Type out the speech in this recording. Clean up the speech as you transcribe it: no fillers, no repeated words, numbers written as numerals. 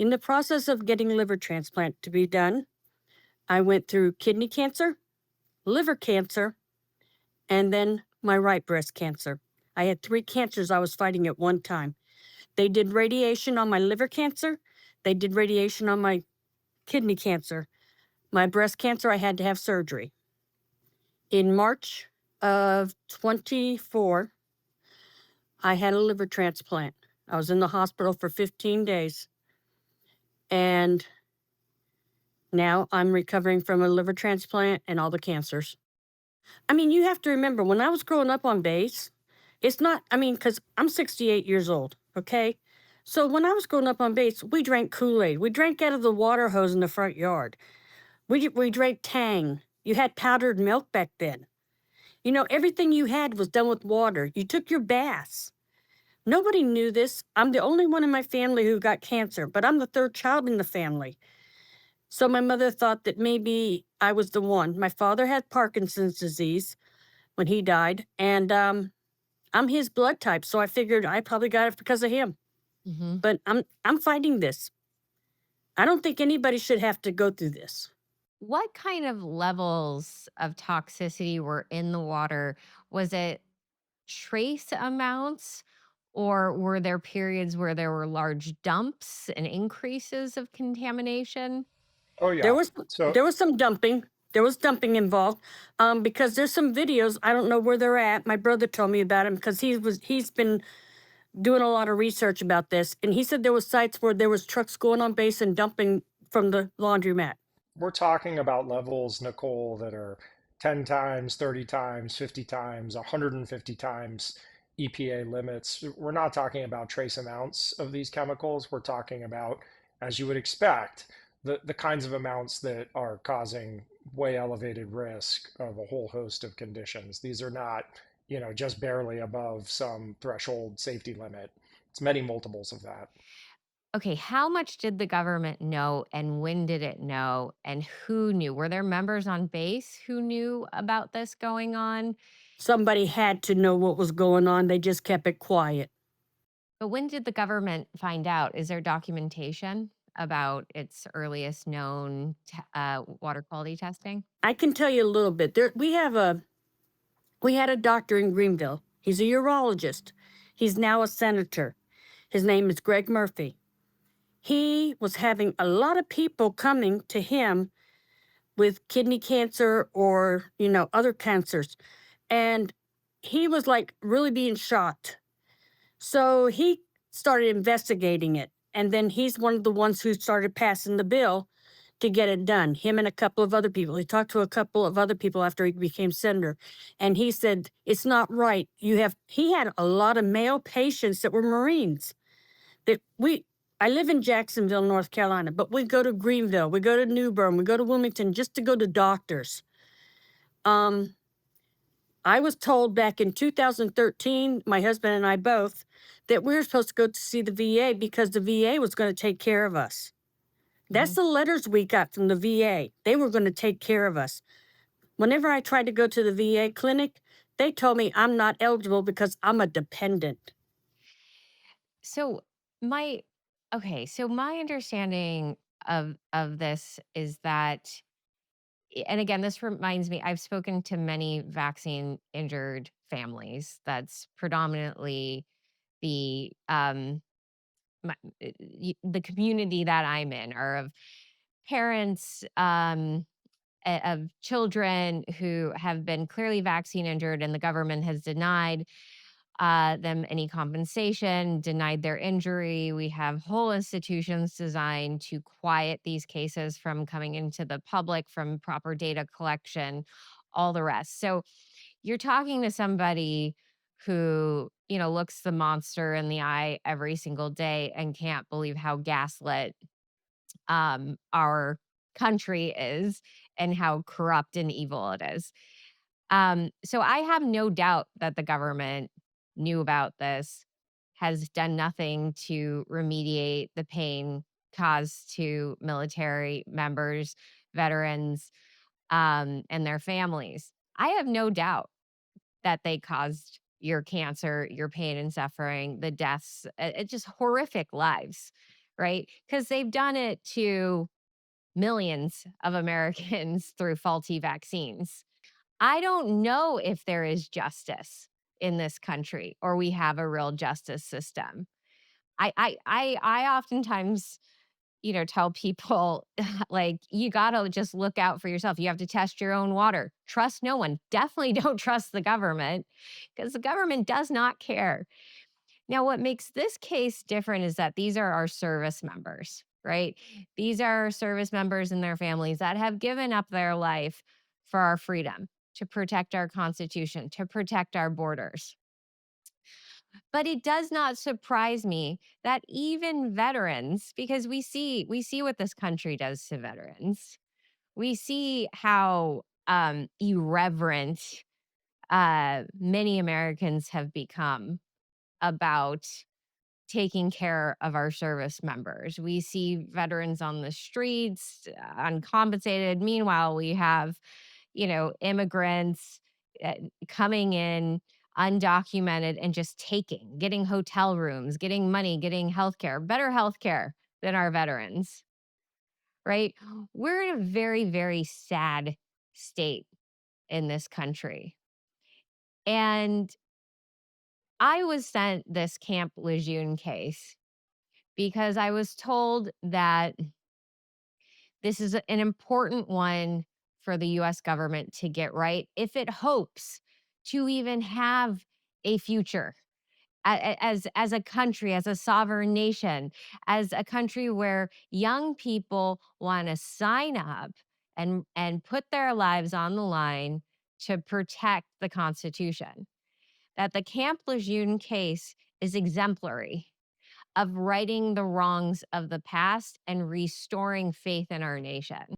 In the process of getting liver transplant to be done, I went through kidney cancer, liver cancer, and then my right breast cancer. I had 3 cancers I was fighting at one time. They did radiation on my liver cancer. They did radiation on my kidney cancer. My breast cancer, I had to have surgery. In March of 24, I had a liver transplant. I was in the hospital for 15 days. And now I'm recovering from a liver transplant and all the cancers. I mean, you have to remember, when I was growing up on base, it's not, I mean, because I'm 68 years old, okay? So when I was growing up on base, we drank Kool-Aid. We drank out of the water hose in the front yard. We drank Tang. You had powdered milk back then. You know, everything you had was done with water. You took your baths. Nobody knew this. I'm the only one in my family who got cancer, but I'm the third child in the family. So my mother thought that maybe I was the one. My father had Parkinson's disease when he died, and I'm his blood type, so I figured I probably got it because of him. Hmm. But I'm fighting this. I don't think anybody should have to go through this. What kind of levels of toxicity were in the water? Was it trace amounts, or were there periods where there were large dumps and increases of contamination? Oh, There yeah. was So there was some dumping. There was dumping involved, because there's some videos. I don't know where they're at. My brother told me about him because he's been doing a lot of research about this, and he said there was sites where there was trucks going on base and dumping from the laundromat. we're talking about levels, Nicole, that are 10 times, 30 times, 50 times, 150 times EPA limits. We're not talking about trace amounts of these chemicals. We're talking about, as you would expect, the kinds of amounts that are causing way elevated risk of a whole host of conditions. These are not, just barely above some threshold safety limit. It's many multiples of that. Okay, how much did the government know and when did it know and who knew? Were there members on base who knew about this going on? Somebody had to know what was going on. They just kept it quiet. But when did the government find out? Is there documentation about its earliest known water quality testing? I can tell you a little bit. We had a doctor in Greenville. He's a urologist. He's now a senator. His name is Greg Murphy. He was having a lot of people coming to him with kidney cancer or, other cancers. And he was like really being shocked. So he started investigating it. And then he's one of the ones who started passing the bill to get it done. Him and a couple of other people. He talked to a couple of other people after he became senator. And he said, it's not right. He had a lot of male patients that were Marines that I live in Jacksonville, North Carolina, but we go to Greenville, we go to New Bern, we go to Wilmington just to go to doctors. Um, I was told back in 2013, my husband and I both, that we were supposed to go to see the VA because the VA was going to take care of us. That's Mhm. the letters we got from the VA. They were going to take care of us. Whenever I tried to go to the VA clinic, they told me I'm not eligible because I'm a dependent. So my so my understanding of this is that, and again, this reminds me, I've spoken to many vaccine injured families. That's predominantly the the community that I'm in, or of parents of children who have been clearly vaccine injured, and the government has denied them any compensation, denied their injury. We have whole institutions designed to quiet these cases from coming into the public, from proper data collection, all the rest. So you're talking to somebody who, looks the monster in the eye every single day and can't believe how gaslit our country is and how corrupt and evil it is. So I have no doubt that the government knew about this, has done nothing to remediate the pain caused to military members, veterans, and their families. I have no doubt that they caused your cancer, your pain and suffering, the deaths, just horrific lives, right? Because they've done it to millions of Americans through faulty vaccines. I don't know if there is justice in this country or we have a real justice system. I oftentimes, tell people like you gotta just look out for yourself. You have to test your own water. Trust no one. Definitely don't trust the government because the government does not care. Now, what makes this case different is that these are our service members, right? These are service members and their families that have given up their life for our freedom, to protect our Constitution, to protect our borders. But it does not surprise me that even veterans, because we see what this country does to veterans. We see how irreverent many Americans have become about taking care of our service members. We see veterans on the streets, uncompensated. Meanwhile, we have, immigrants uh, coming in undocumented and just getting hotel rooms, getting money, getting healthcare, better healthcare than our veterans, right? We're in a very, very sad state in this country. And I was sent this Camp Lejeune case because I was told that this is an important one for the US government to get right if it hopes to even have a future as a country, as a sovereign nation, as a country where young people want to sign up and put their lives on the line to protect the Constitution. That the Camp Lejeune case is exemplary of righting the wrongs of the past and restoring faith in our nation.